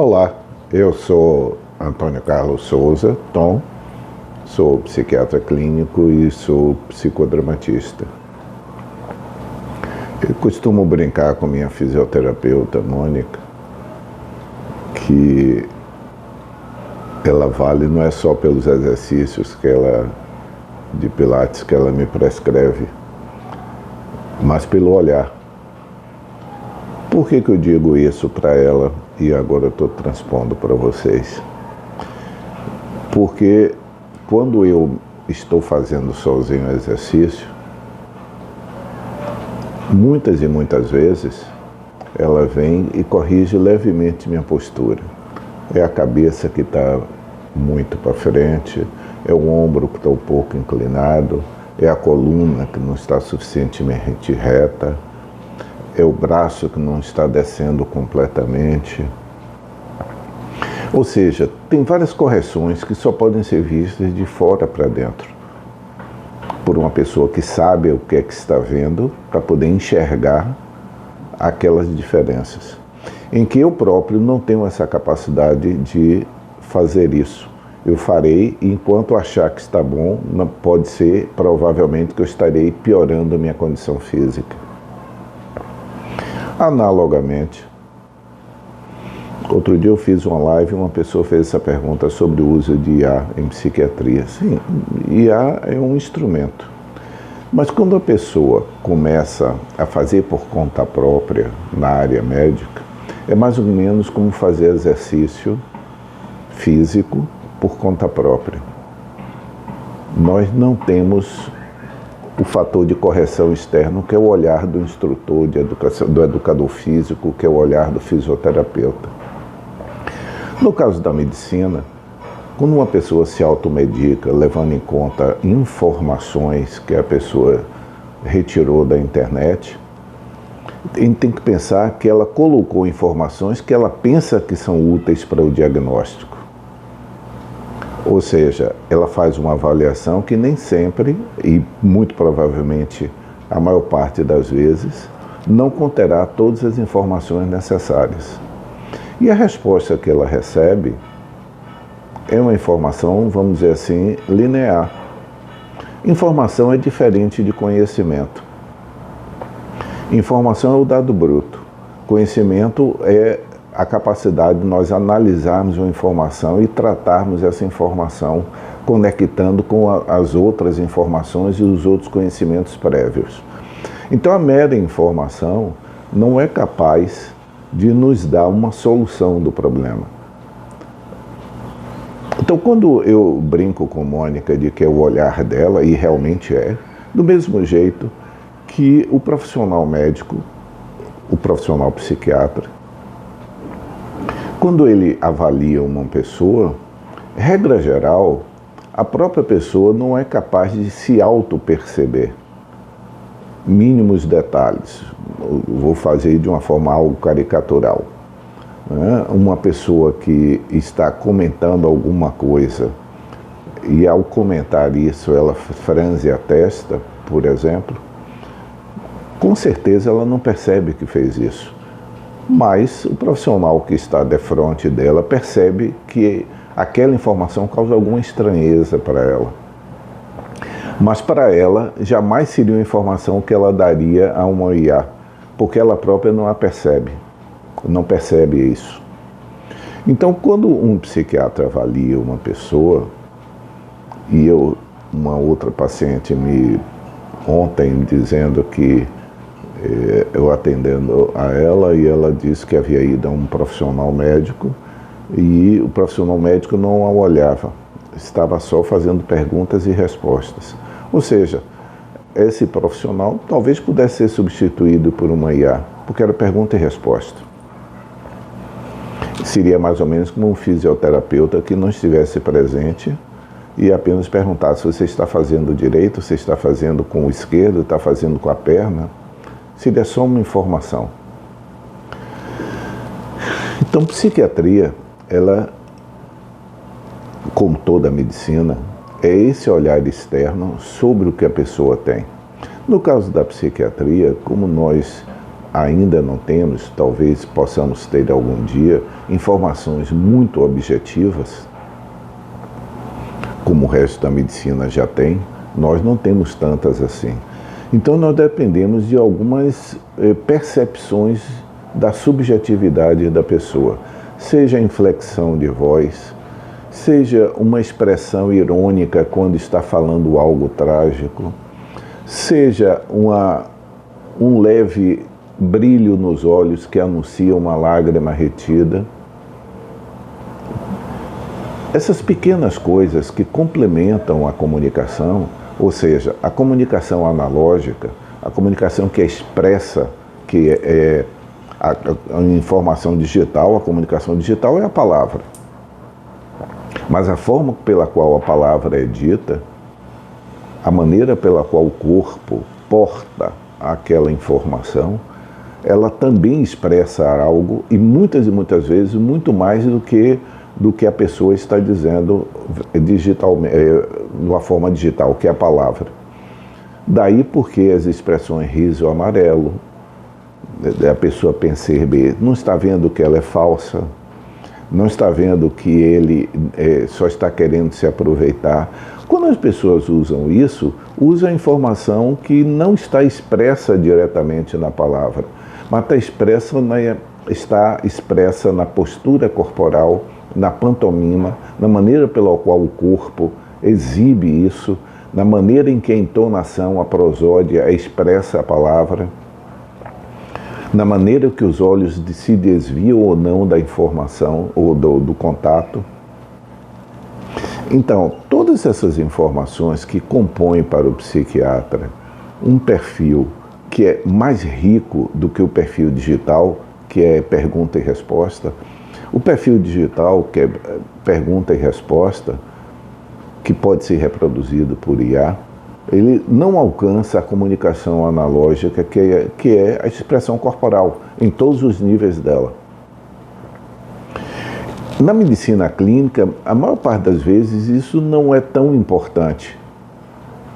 Olá, eu sou Antônio Carlos Souza, Tom, sou psiquiatra clínico e sou psicodramatista. Eu costumo brincar com minha fisioterapeuta, Mônica, que ela vale não é só pelos exercícios de Pilates que ela me prescreve, mas pelo olhar. Por que eu digo isso para ela e agora eu estou transpondo para vocês? Porque quando eu estou fazendo sozinho o exercício, muitas e muitas vezes ela vem e corrige levemente minha postura. É a cabeça que está muito para frente, é o ombro que está um pouco inclinado, é a coluna que não está suficientemente reta, é o braço que não está descendo completamente. Ou seja, tem várias correções que só podem ser vistas de fora para dentro, por uma pessoa que sabe o que é que está vendo, para poder enxergar aquelas diferenças, em que eu próprio não tenho essa capacidade de fazer isso. Eu farei, enquanto achar que está bom, pode ser provavelmente que eu estarei piorando a minha condição física. Analogamente, outro dia eu fiz uma live e uma pessoa fez essa pergunta sobre o uso de IA em psiquiatria. Sim, IA é um instrumento, mas quando a pessoa começa a fazer por conta própria na área médica, é mais ou menos como fazer exercício físico por conta própria. Nós não temos o fator de correção externo, que é o olhar do instrutor de educação, do educador físico, que é o olhar do fisioterapeuta. No caso da medicina, quando uma pessoa se automedica, levando em conta informações que a pessoa retirou da internet, a gente tem que pensar que ela colocou informações que ela pensa que são úteis para o diagnóstico. Ou seja, ela faz uma avaliação que nem sempre, e muito provavelmente a maior parte das vezes, não conterá todas as informações necessárias. E a resposta que ela recebe é uma informação, vamos dizer assim, linear. Informação é diferente de conhecimento. Informação é o dado bruto. Conhecimento é a capacidade de nós analisarmos uma informação e tratarmos essa informação conectando com as outras informações e os outros conhecimentos prévios. Então a mera informação não é capaz de nos dar uma solução do problema. Então quando eu brinco com Mônica de que é o olhar dela, e realmente é, do mesmo jeito que o profissional médico, o profissional psiquiatra, quando ele avalia uma pessoa, regra geral, a própria pessoa não é capaz de se auto-perceber. Mínimos detalhes, eu vou fazer de uma forma algo caricatural. Uma pessoa que está comentando alguma coisa e ao comentar isso ela franze a testa, por exemplo, com certeza ela não percebe que fez isso. Mas o profissional que está de frente dela percebe que aquela informação causa alguma estranheza para ela. Mas para ela, jamais seria uma informação que ela daria a uma IA, porque ela própria não a percebe, não percebe isso. Então, quando um psiquiatra avalia uma pessoa, e uma outra paciente ontem dizendo que eu atendendo a ela, e ela disse que havia ido a um profissional médico e o profissional médico não a olhava, estava só fazendo perguntas e respostas. Ou seja, esse profissional talvez pudesse ser substituído por uma IA, porque era pergunta e resposta. Seria mais ou menos como um fisioterapeuta que não estivesse presente e apenas perguntasse: você está fazendo direito, você está fazendo com o esquerdo, está fazendo com a perna? Seria só uma informação. Então, psiquiatria, ela, como toda a medicina, é esse olhar externo sobre o que a pessoa tem. No caso da psiquiatria, como nós ainda não temos, talvez possamos ter algum dia, informações muito objetivas, como o resto da medicina já tem, nós não temos tantas assim. Então nós dependemos de algumas percepções da subjetividade da pessoa, seja a inflexão de voz, seja uma expressão irônica quando está falando algo trágico, seja um leve brilho nos olhos que anuncia uma lágrima retida. Essas pequenas coisas que complementam a comunicação, ou seja, a comunicação analógica, a comunicação que é expressa, que é a informação digital, a comunicação digital é a palavra. Mas a forma pela qual a palavra é dita, a maneira pela qual o corpo porta aquela informação, ela também expressa algo e muitas vezes muito mais do que a pessoa está dizendo digitalmente, de uma forma digital, que é a palavra. Daí porque as expressões riso amarelo, a pessoa perceber, não está vendo que ela é falsa, não está vendo que ele só está querendo se aproveitar. Quando as pessoas usam isso, usam a informação que não está expressa diretamente na palavra, mas está expressa na postura corporal, na pantomima, na maneira pela qual o corpo exibe isso, na maneira em que a entonação, a prosódia expressa a palavra, na maneira que os olhos se desviam ou não da informação ou do contato. Então, todas essas informações que compõem para o psiquiatra um perfil que é mais rico do que o perfil digital, que é pergunta e resposta. O perfil digital, que é pergunta e resposta, que pode ser reproduzido por IA, ele não alcança a comunicação analógica, que é a expressão corporal, em todos os níveis dela. Na medicina clínica, a maior parte das vezes, isso não é tão importante,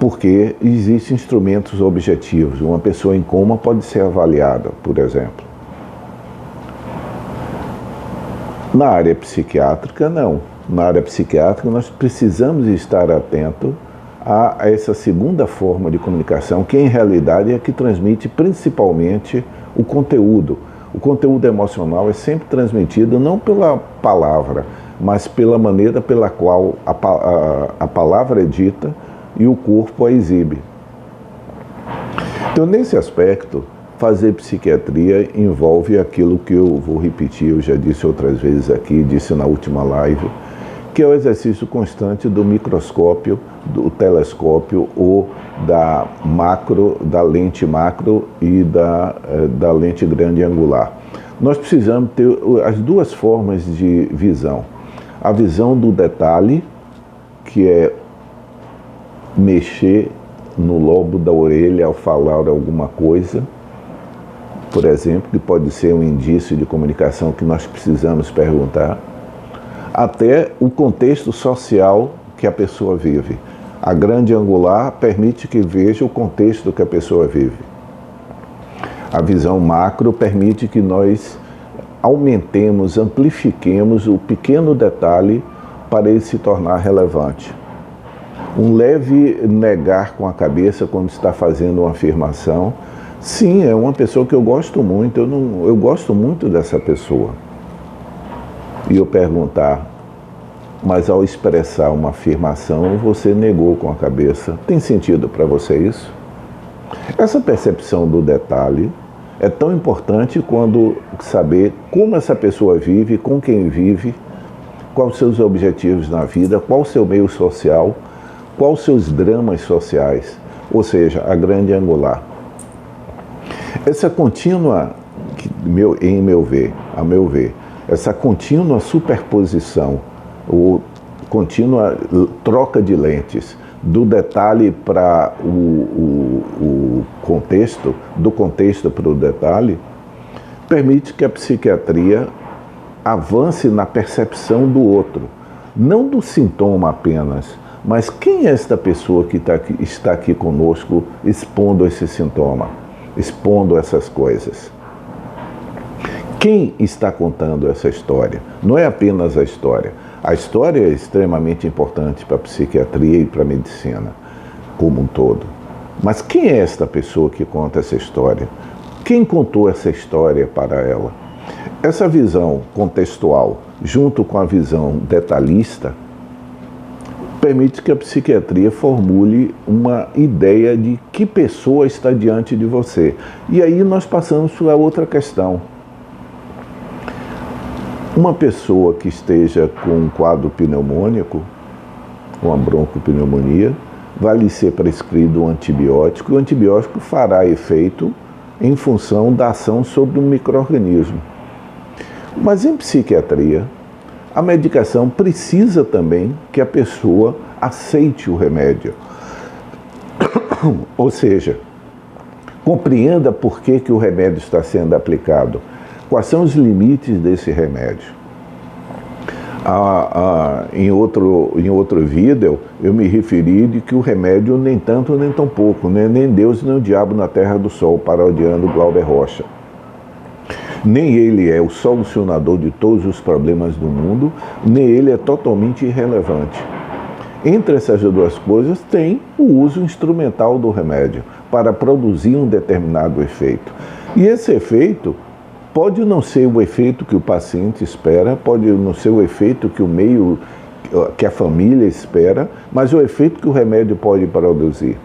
porque existem instrumentos objetivos. Uma pessoa em coma pode ser avaliada, por exemplo. Na área psiquiátrica, não. Na área psiquiátrica, nós precisamos estar atentos a essa segunda forma de comunicação, que em realidade é a que transmite principalmente o conteúdo. O conteúdo emocional é sempre transmitido não pela palavra, mas pela maneira pela qual a palavra é dita e o corpo a exibe. Então, nesse aspecto, fazer psiquiatria envolve aquilo que eu vou repetir, eu já disse outras vezes aqui, disse na última live, que é o exercício constante do microscópio, do telescópio ou da lente macro e da lente grande angular. Nós precisamos ter as duas formas de visão. A visão do detalhe, que é mexer no lobo da orelha ao falar alguma coisa, por exemplo, que pode ser um indício de comunicação que nós precisamos perguntar, até o contexto social que a pessoa vive. A grande angular permite que veja o contexto que a pessoa vive. A visão macro permite que nós aumentemos, amplifiquemos o pequeno detalhe para ele se tornar relevante. Um leve negar com a cabeça quando está fazendo uma afirmação. Sim, é uma pessoa que eu gosto muito, eu gosto muito dessa pessoa. E eu perguntar, mas ao expressar uma afirmação, você negou com a cabeça. Tem sentido para você isso? Essa percepção do detalhe é tão importante quando saber como essa pessoa vive, com quem vive, quais os seus objetivos na vida, qual o seu meio social, quais os seus dramas sociais, ou seja, a grande angular. Essa contínua, a meu ver, essa contínua superposição ou contínua troca de lentes do detalhe para o contexto, do contexto para o detalhe, permite que a psiquiatria avance na percepção do outro, não do sintoma apenas, mas quem é esta pessoa que está aqui conosco expondo esse sintoma, expondo essas coisas. Quem está contando essa história? Não é apenas a história. A história é extremamente importante para a psiquiatria e para a medicina como um todo. Mas quem é esta pessoa que conta essa história? Quem contou essa história para ela? Essa visão contextual, junto com a visão detalhista, permite que a psiquiatria formule uma ideia de que pessoa está diante de você. E aí nós passamos para outra questão. Uma pessoa que esteja com um quadro pneumônico, uma broncopneumonia, vai lhe ser prescrito um antibiótico, e o antibiótico fará efeito em função da ação sobre um micro-organismo. Mas em psiquiatria, a medicação precisa também que a pessoa aceite o remédio. Ou seja, compreenda por que o remédio está sendo aplicado. Quais são os limites desse remédio? Em outro vídeo, eu me referi de que o remédio nem tanto nem tão pouco, né? Nem Deus nem o diabo na terra do sol, parodiando Glauber Rocha. Nem ele é o solucionador de todos os problemas do mundo, nem ele é totalmente irrelevante. Entre essas duas coisas tem o uso instrumental do remédio para produzir um determinado efeito. E esse efeito pode não ser o efeito que o paciente espera, pode não ser o efeito que o meio, que a família espera, mas o efeito que o remédio pode produzir.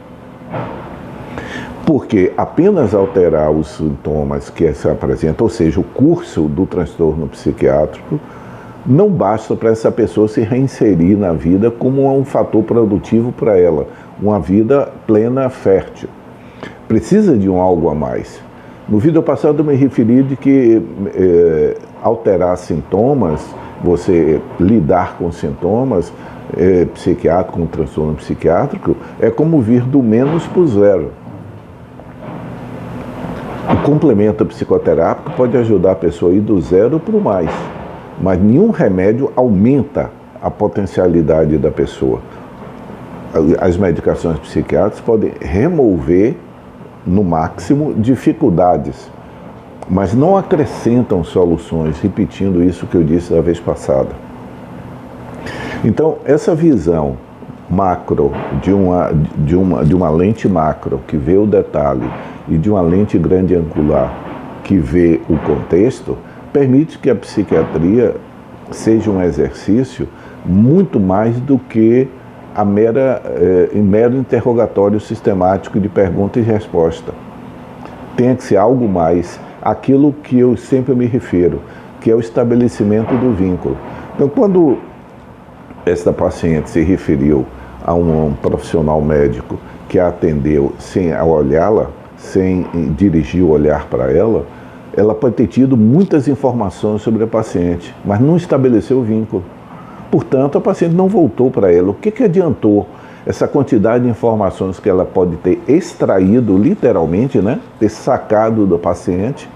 Porque apenas alterar os sintomas que se apresentam, ou seja, o curso do transtorno psiquiátrico, não basta para essa pessoa se reinserir na vida como um fator produtivo para ela, uma vida plena, fértil. Precisa de algo a mais. No vídeo passado eu me referi de que alterar sintomas, você lidar com sintomas psiquiátricos, com transtorno psiquiátrico, é como vir do menos para o zero. O complemento psicoterápico pode ajudar a pessoa a ir do zero para o mais, mas nenhum remédio aumenta a potencialidade da pessoa. As medicações psiquiátricas podem remover, no máximo, dificuldades, mas não acrescentam soluções, repetindo isso que eu disse da vez passada. Então, essa visão macro, de uma lente macro que vê o detalhe e de uma lente grande angular que vê o contexto, permite que a psiquiatria seja um exercício muito mais do que mero interrogatório sistemático de pergunta e resposta. Tem que ser algo mais, aquilo que eu sempre me refiro, que é o estabelecimento do vínculo. Então, quando esta paciente se referiu a um profissional médico que a atendeu sem olhá-la, sem dirigir o olhar para ela, ela pode ter tido muitas informações sobre a paciente, mas não estabeleceu o vínculo. Portanto, a paciente não voltou para ela. O que adiantou essa quantidade de informações que ela pode ter extraído, literalmente, né? Ter sacado do paciente,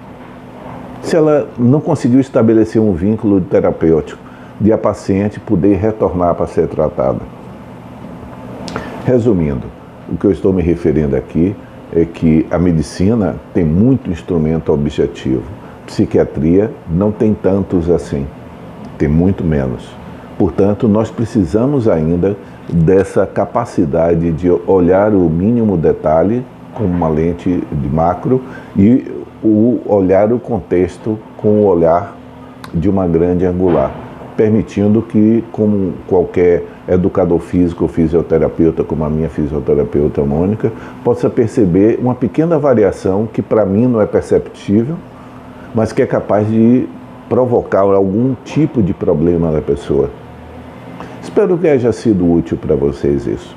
se ela não conseguiu estabelecer um vínculo terapêutico de a paciente poder retornar para ser tratada? Resumindo, o que eu estou me referindo aqui é que a medicina tem muito instrumento objetivo. Psiquiatria não tem tantos assim, tem muito menos. Portanto, nós precisamos ainda dessa capacidade de olhar o mínimo detalhe com uma lente de macro e olhar o contexto com o olhar de uma grande angular, permitindo que, como qualquer educador físico ou fisioterapeuta, como a minha fisioterapeuta Mônica, possa perceber uma pequena variação que para mim não é perceptível, mas que é capaz de provocar algum tipo de problema na pessoa. Espero que haja sido útil para vocês isso.